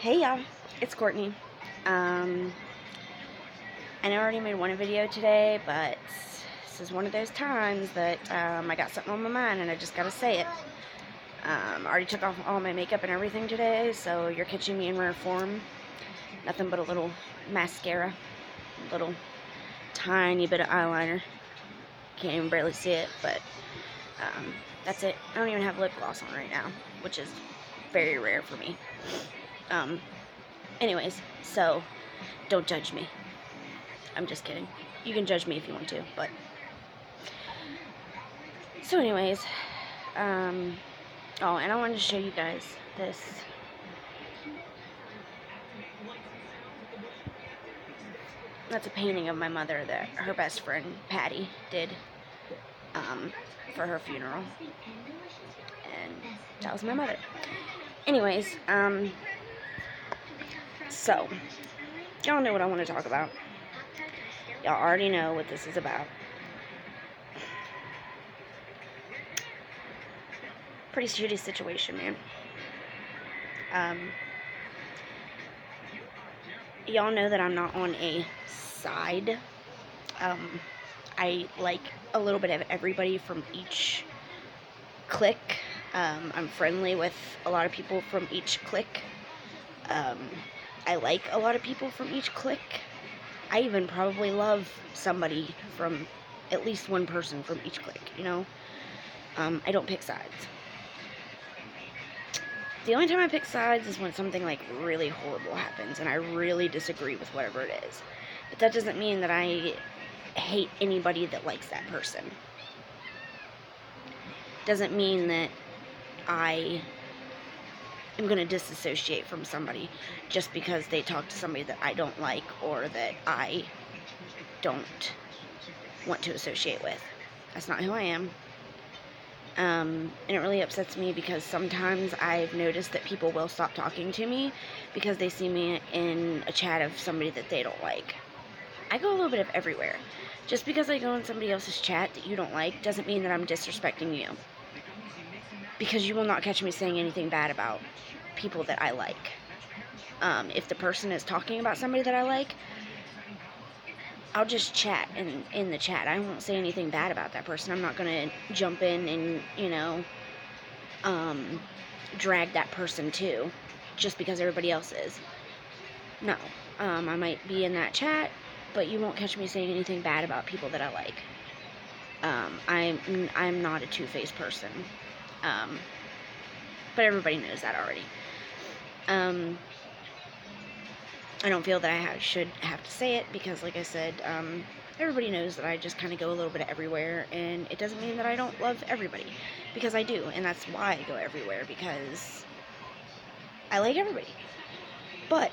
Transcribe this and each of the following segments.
Hey y'all, it's Courtney. Um, I know I already made one video today, but this is one of those times that I got something on my mind and I just gotta say it. I already took off all my makeup and everything today, so you're catching me in rare form. Nothing but a little mascara, a little tiny bit of eyeliner. Can't even barely see it, but that's it. I don't even have lip gloss on right now, which is very rare for me. Anyways, so don't judge me. I'm just kidding. You can judge me if you want to, but so anyways, oh, and I wanted to show you guys this. That's a painting of my mother that her best friend Patty did for her funeral, and that was my mother. Anyways, so y'all know what I want to talk about. Y'all already know what this is about. Pretty shitty situation, man. Y'all know that I'm not on a side. I like a little bit of everybody from each clique. I'm friendly with a lot of people from each clique. I like a lot of people from each clique. I even probably love somebody from at least one person from each clique, you know? I don't pick sides. The only time I pick sides is when something like really horrible happens and I really disagree with whatever it is. But that doesn't mean that I hate anybody that likes that person. Doesn't mean that I am going to disassociate from somebody just because they talk to somebody that I don't like or that I don't want to associate with. That's not who I am. And it really upsets me because sometimes I've noticed that people will stop talking to me because they see me in a chat of somebody that they don't like. I go a little bit of everywhere. Just because I go in somebody else's chat that you don't like doesn't mean that I'm disrespecting you. Because you will not catch me saying anything bad about people that I like. If the person is talking about somebody that I like, I'll just chat in the chat. I won't say anything bad about that person. I'm not going to jump in and, drag that person too, just because everybody else is. No. I might be in that chat, but you won't catch me saying anything bad about people that I like. I'm not a two-faced person. But everybody knows that already. I don't feel that I should have to say it because, like I said, everybody knows that I just kind of go a little bit everywhere, and it doesn't mean that I don't love everybody, because I do, and that's why I go everywhere, because I like everybody. But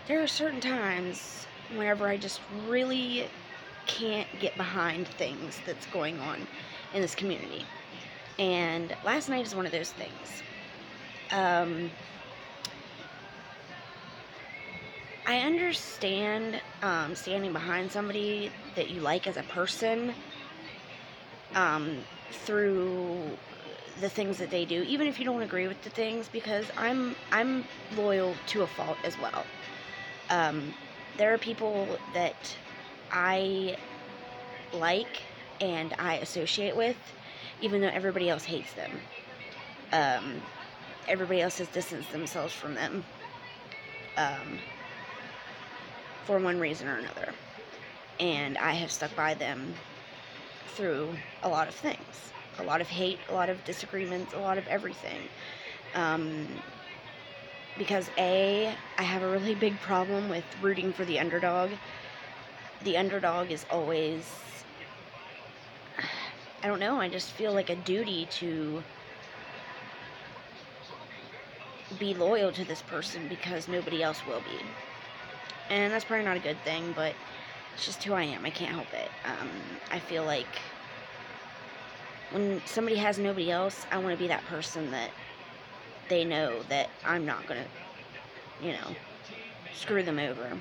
there are certain times whenever I just really can't get behind things that's going on in this community, and last night is one of those things. I understand standing behind somebody that you like as a person through the things that they do, even if you don't agree with the things, because I'm loyal to a fault as well. There are people that I like and I associate with, even though everybody else hates them. Everybody else has distanced themselves from them. For one reason or another, and I have stuck by them through a lot of things, a lot of hate, a lot of disagreements, a lot of everything, because I have a really big problem with rooting for the underdog. The underdog is always, I don't know, I just feel like a duty to be loyal to this person because nobody else will be. And that's probably not a good thing, but it's just who I am. I can't help it. I feel like when somebody has nobody else, I want to be that person that they know that I'm not going to, screw them over.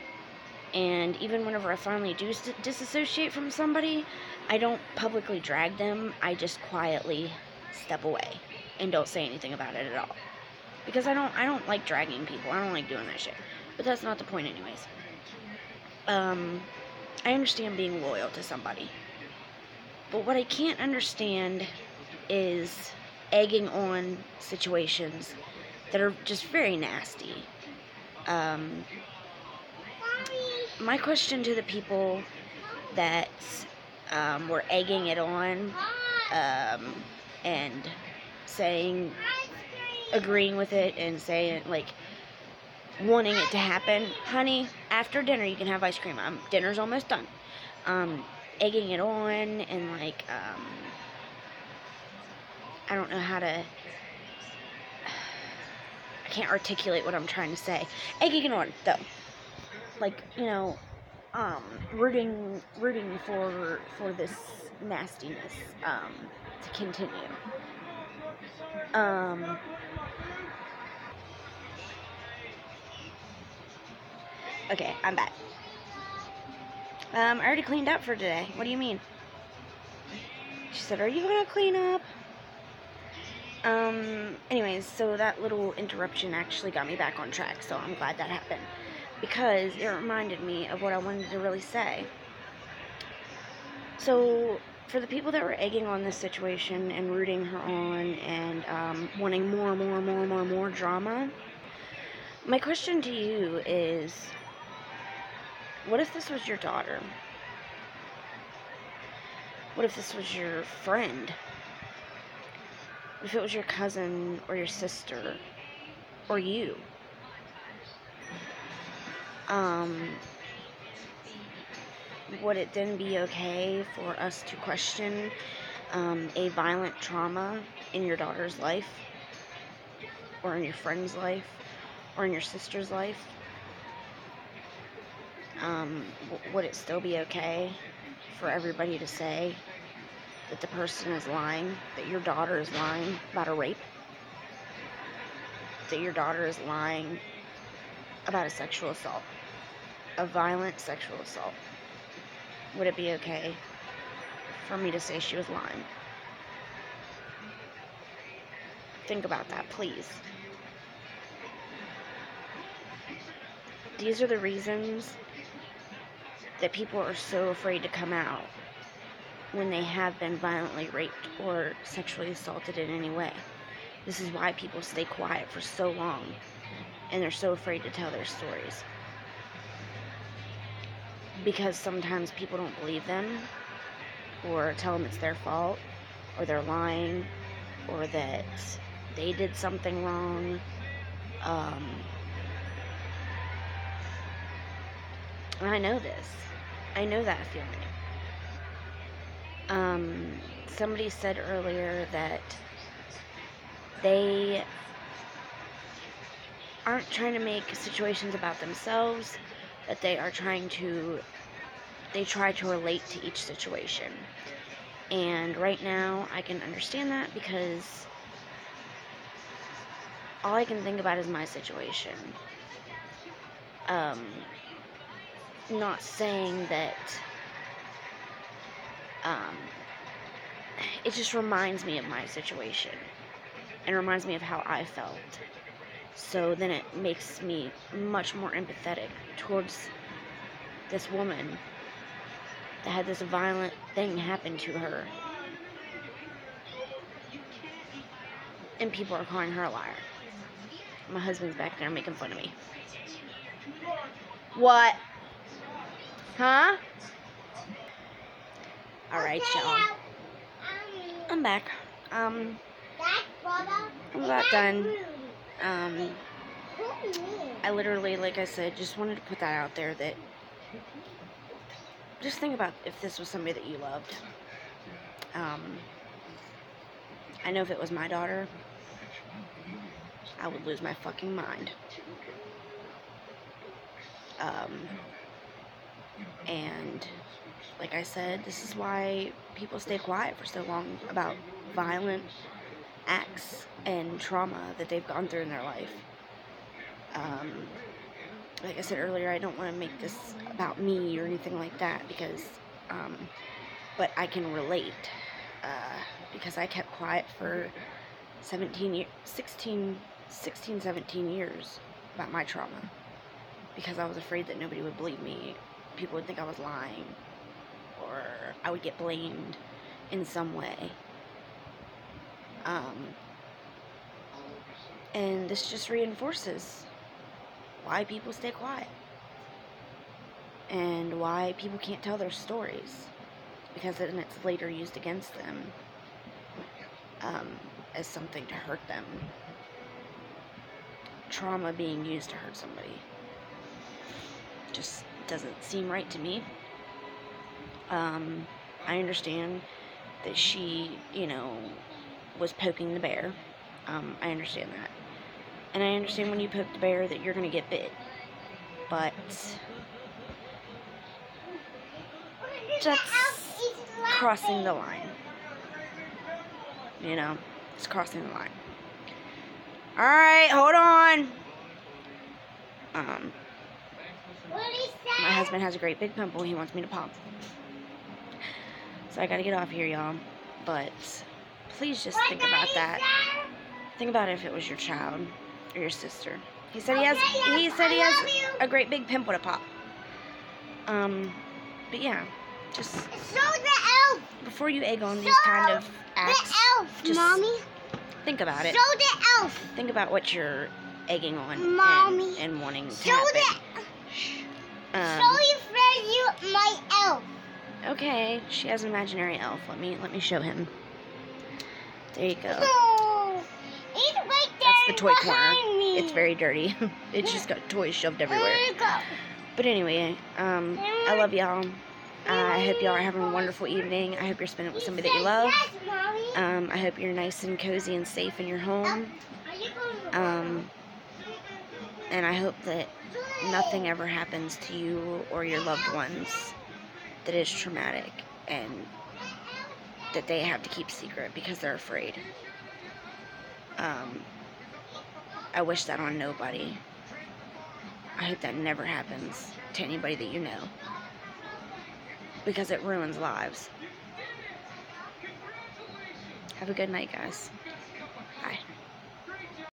And even whenever I finally do disassociate from somebody, I don't publicly drag them. I just quietly step away and don't say anything about it at all. Because I don't like dragging people. I don't like doing that shit. But that's not the point anyways. I understand being loyal to somebody. But what I can't understand is egging on situations that are just very nasty. My question to the people that were egging it on and saying, agreeing with it and saying, like, wanting it to happen, honey, after dinner you can have ice cream. Dinner's almost done. Egging it on and, like, I don't know how to, I can't articulate what I'm trying to say. Egging it on, though. Like, you know, rooting for this nastiness, to continue. Okay, I'm back. I already cleaned up for today. What do you mean? She said, are you gonna clean up? Anyways, so that little interruption actually got me back on track, so I'm glad that happened. Because it reminded me of what I wanted to really say. So, for the people that were egging on this situation and rooting her on and wanting more drama, my question to you is, what if this was your daughter? What if this was your friend? What if it was your cousin or your sister or you? Would it then be okay for us to question a violent trauma in your daughter's life, or in your friend's life, or in your sister's life? Would it still be okay for everybody to say that the person is lying, that your daughter is lying about a rape, that your daughter is lying about a sexual assault, a violent sexual assault? Would it be okay for me to say she was lying? Think about that, please. These are the reasons that people are so afraid to come out when they have been violently raped or sexually assaulted in any way. This is why people stay quiet for so long, and they're so afraid to tell their stories. Because sometimes people don't believe them, or tell them it's their fault, or they're lying, or that they did something wrong. And I know this. I know that feeling. Somebody said earlier that they aren't trying to make situations about themselves, that they try to relate to each situation. And right now, I can understand that because all I can think about is my situation. Not saying that, it just reminds me of my situation, and reminds me of how I felt. So then it makes me much more empathetic towards this woman that had this violent thing happen to her. And people are calling her a liar. My husband's back there making fun of me. What? Huh? Alright, y'all. I'm back. I'm about done. I literally, like I said, just wanted to put that out there, that just think about if this was somebody that you loved. I know if it was my daughter, I would lose my fucking mind. And like I said, this is why people stay quiet for so long about violent acts and trauma that they've gone through in their life. Like I said earlier, I don't want to make this about me or anything like that, because, but I can relate, because I kept quiet for 16 16, 17 years about my trauma because I was afraid that nobody would believe me. People would think I was lying, or I would get blamed in some way. And this just reinforces why people stay quiet and why people can't tell their stories, because then it's later used against them as something to hurt them. Trauma being used to hurt somebody just doesn't seem right to me. I understand that she, was poking the bear. I understand that. And I understand when you poke the bear that you're going to get bit. But that's crossing the line. It's crossing the line. Alright, hold on. My husband has a great big pimple he wants me to pop. So I gotta get off here, y'all. But please just think about that. Think about it if it was your child or your sister. He said he has a great big pimple to pop. But yeah, just before you egg on these kind of acts, just think about it. Think about what you're egging on and wanting to happen. Show your friend my elf. Okay, she has an imaginary elf. Let me show him. There you go. No, he's right there. That's the toy corner. Me. It's very dirty. It's just got toys shoved everywhere. But anyway, I love y'all. I hope y'all are having a wonderful evening. I hope you're spending it with somebody that you love. I hope you're nice and cozy and safe in your home. And I hope that nothing ever happens to you or your loved ones that is traumatic and that they have to keep secret because they're afraid. I wish that on nobody. I hope that never happens to anybody that you know, because it ruins lives. Have a good night, guys.